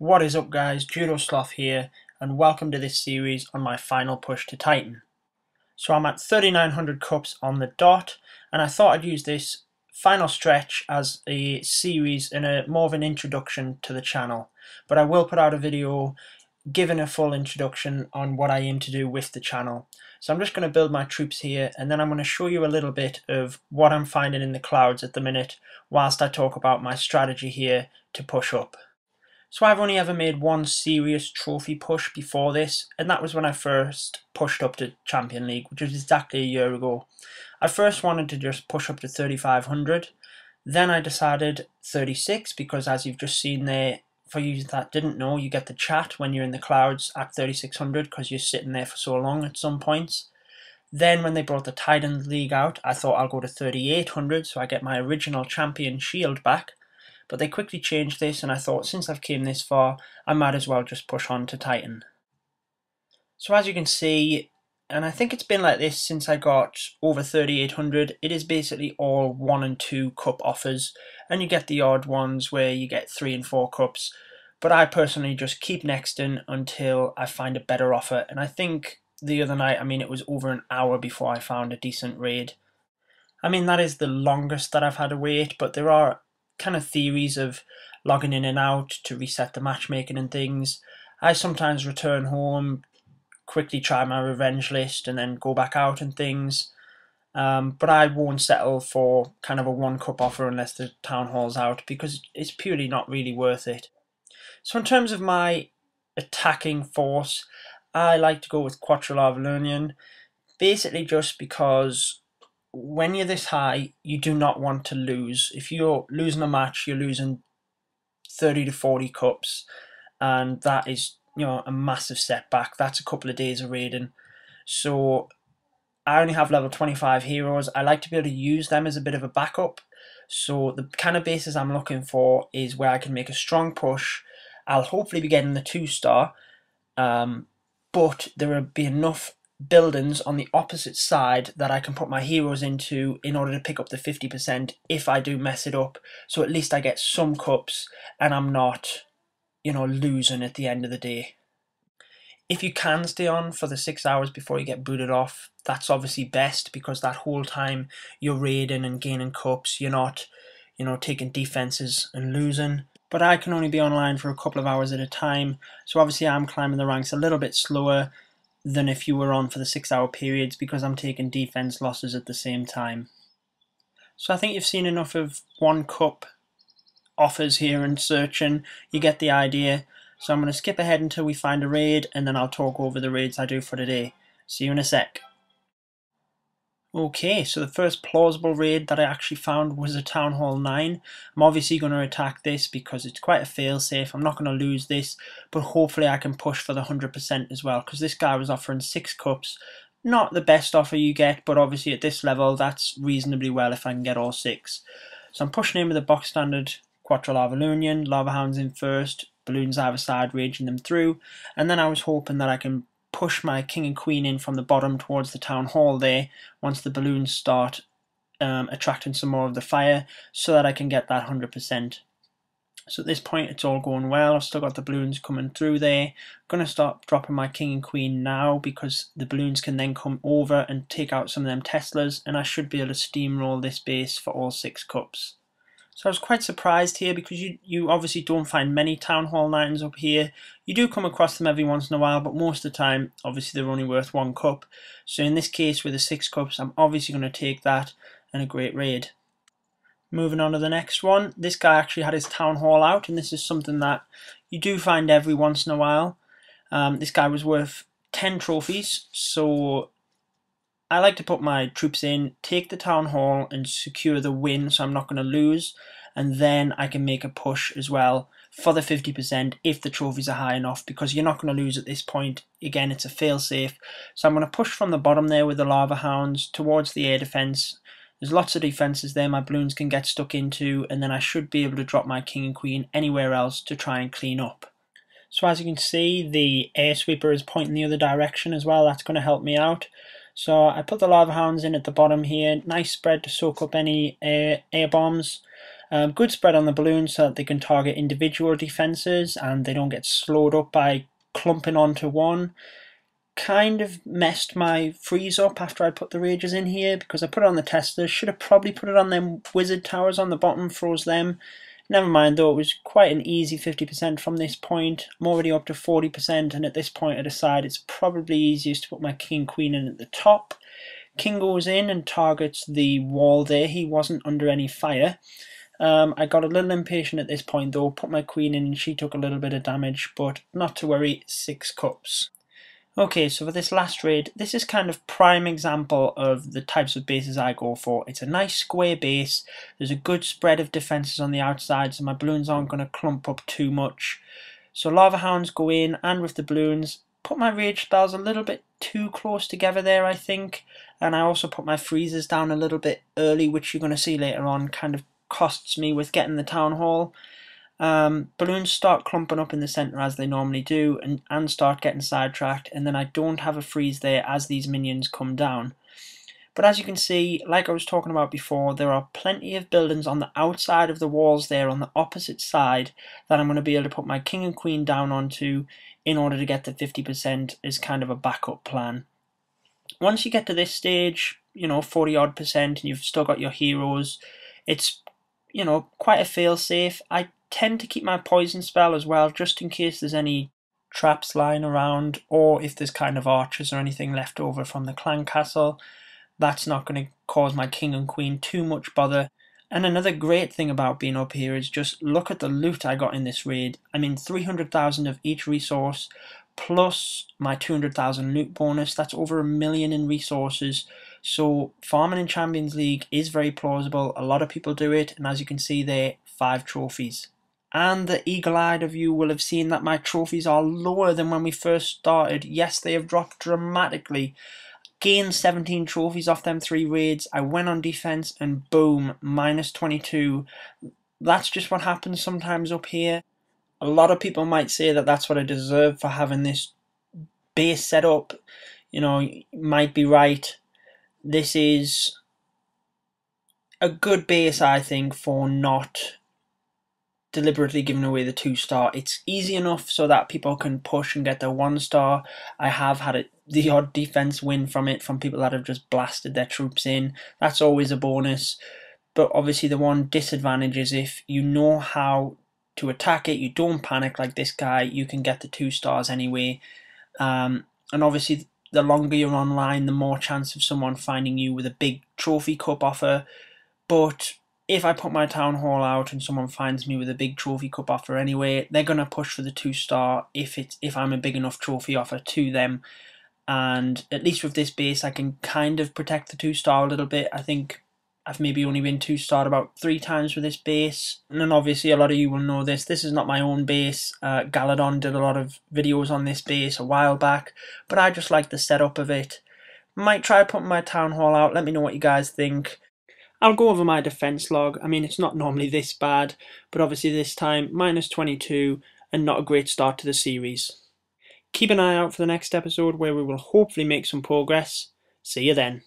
What is up guys, Judo Sloth here and welcome to this series on my final push to Titan. So I'm at 3900 cups on the dot and I thought I'd use this final stretch as a series and more of an introduction to the channel. But I will put out a video giving a full introduction on what I aim to do with the channel. So I'm just going to build my troops here and then I'm going to show you a little bit of what I'm finding in the clouds at the minute whilst I talk about my strategy here to push up. So I've only ever made one serious trophy push before this, and that was when I first pushed up to Champion League, which was exactly a year ago. I first wanted to just push up to 3500, then I decided 36 because as you've just seen there, for you that didn't know, you get the chat when you're in the clouds at 3600 because you're sitting there for so long at some points. Then when they brought the Titan League out, I thought I'll go to 3800 so I get my original champion shield back. But they quickly changed this and I thought since I've came this far, I might as well just push on to Titan. So as you can see, and I think it's been like this since I got over 3800, it is basically all 1 and 2 cup offers, and you get the odd ones where you get 3 and 4 cups, but I personally just keep nexting until I find a better offer, and I think the other night, it was over an hour before I found a decent raid. That is the longest that I've had to wait, but there are kind of theories of logging in and out to reset the matchmaking and things. I sometimes return home, quickly try my revenge list and then go back out and things, but I won't settle for kind of a 1 cup offer unless the town hall's out because it's purely not really worth it. So in terms of my attacking force, I like to go with Lavaloonion, basically just because when you're this high, you do not want to lose. If you're losing a match, you're losing 30 to 40 cups, and that is, a massive setback. That's a couple of days of raiding. So I only have level 25 heroes. I like to be able to use them as a bit of a backup. So the kind of bases I'm looking for is where I can make a strong push. I'll hopefully be getting the 2-star, but there will be enough buildings on the opposite side that I can put my heroes into in order to pick up the 50% if I do mess it up, so at least I get some cups and I'm not, losing at the end of the day. If you can stay on for the 6 hours before you get booted off, that's obviously best because that whole time you're raiding and gaining cups, you're not, taking defenses and losing. But I can only be online for a couple of hours at a time, so obviously I'm climbing the ranks a little bit slower than if you were on for the 6-hour periods because I'm taking defense losses at the same time. So I think you've seen enough of 1 cup offers here and searching. You get the idea. So I'm going to skip ahead until we find a raid and then I'll talk over the raids I do for today. See you in a sec. Okay, so the first plausible raid that I actually found was a Town Hall 9. I'm obviously going to attack this because it's quite a fail-safe. I'm not going to lose this, but hopefully I can push for the 100% as well, because this guy was offering 6 cups. Not the best offer you get, but obviously at this level that's reasonably well if I can get all 6. So I'm pushing in with a box standard Quattro Lavaloonion, Lava Hounds in first, balloons either side raging them through, and then I was hoping that I can push my king and queen in from the bottom towards the town hall there once the balloons start attracting some more of the fire so that I can get that 100%. So at this point it's all going well. I've still got the balloons coming through there. I'm going to start dropping my king and queen now because the balloons can then come over and take out some of them Teslas and I should be able to steamroll this base for all 6 cups. So I was quite surprised here because you obviously don't find many Town Hall 9s up here. You do come across them every once in a while, but most of the time, obviously they're only worth 1 cup. So in this case, with the 6 cups, I'm obviously going to take that and a great raid. Moving on to the next one. This guy actually had his Town Hall out, and this is something that you do find every once in a while. This guy was worth 10 trophies, so I like to put my troops in, take the town hall and secure the win so I'm not going to lose, and then I can make a push as well for the 50% if the trophies are high enough because you're not going to lose at this point. Again, it's a fail-safe. So I'm going to push from the bottom there with the Lava Hounds towards the air defense. There's lots of defenses there my balloons can get stuck into, and then I should be able to drop my king and queen anywhere else to try and clean up. So as you can see, the air sweeper is pointing the other direction as well. That's going to help me out. So I put the Lava Hounds in at the bottom here, nice spread to soak up any air bombs. Good spread on the balloons so that they can target individual defences and they don't get slowed up by clumping onto one. Kind of messed my freeze up after I put the rages in here because I put it on the testers. Should have probably put it on them wizard towers on the bottom, froze them. Never mind though, it was quite an easy 50% from this point. I'm already up to 40%, and at this point I decide it's probably easiest to put my king queen in at the top. King goes in and targets the wall there. He wasn't under any fire. I got a little impatient at this point though, put my queen in and she took a little bit of damage, but not to worry, 6 cups. Okay, so for this last raid, this is kind of prime example of the types of bases I go for. It's a nice square base, there's a good spread of defences on the outside, so my balloons aren't going to clump up too much. So Lava Hounds go in, and with the balloons, put my rage spells a little bit too close together there, I think. And I also put my freezes down a little bit early, which you're going to see later on kind of costs me with getting the Town Hall. Balloons start clumping up in the centre as they normally do, and start getting sidetracked, and then I don't have a freeze there as these minions come down. But as you can see, like I was talking about before, there are plenty of buildings on the outside of the walls there on the opposite side that I'm going to be able to put my king and queen down onto in order to get the 50% as kind of a backup plan. Once you get to this stage, 40 odd percent, and you've still got your heroes, it's, quite a fail-safe. I tend to keep my poison spell as well, just in case there's any traps lying around, or if there's kind of archers or anything left over from the clan castle. That's not going to cause my king and queen too much bother. And another great thing about being up here is just look at the loot I got in this raid. I mean, 300,000 of each resource, plus my 200,000 loot bonus. That's over 1 million in resources. So farming in Champions League is very plausible. A lot of people do it, and as you can see there, 5 trophies. And the eagle-eyed of you will have seen that my trophies are lower than when we first started. Yes, they have dropped dramatically. Gained 17 trophies off them 3 raids. I went on defense and boom, minus 22. That's just what happens sometimes up here. A lot of people might say that that's what I deserve for having this base set up. You might be right. This is a good base, I think, for not deliberately giving away the 2-star. It's easy enough so that people can push and get their 1-star. I have had the odd defense win from it, from people that have just blasted their troops in. That's always a bonus. But obviously the one disadvantage is if you know how to attack it, you don't panic like this guy, you can get the 2 stars anyway. And obviously the longer you're online, the more chance of someone finding you with a big trophy cup offer. But if I put my Town Hall out and someone finds me with a big trophy cup offer anyway, they're going to push for the 2-star if I'm a big enough trophy offer to them. And at least with this base, I can kind of protect the 2-star a little bit. I think I've maybe only been 2-starred about 3 times with this base. And then obviously a lot of you will know this. This is not my own base. Galadon did a lot of videos on this base a while back, but I just like the setup of it. Might try putting my Town Hall out. Let me know what you guys think. I'll go over my defense log. I mean, it's not normally this bad, but obviously this time, minus 22, and not a great start to the series. Keep an eye out for the next episode where we will hopefully make some progress. See you then.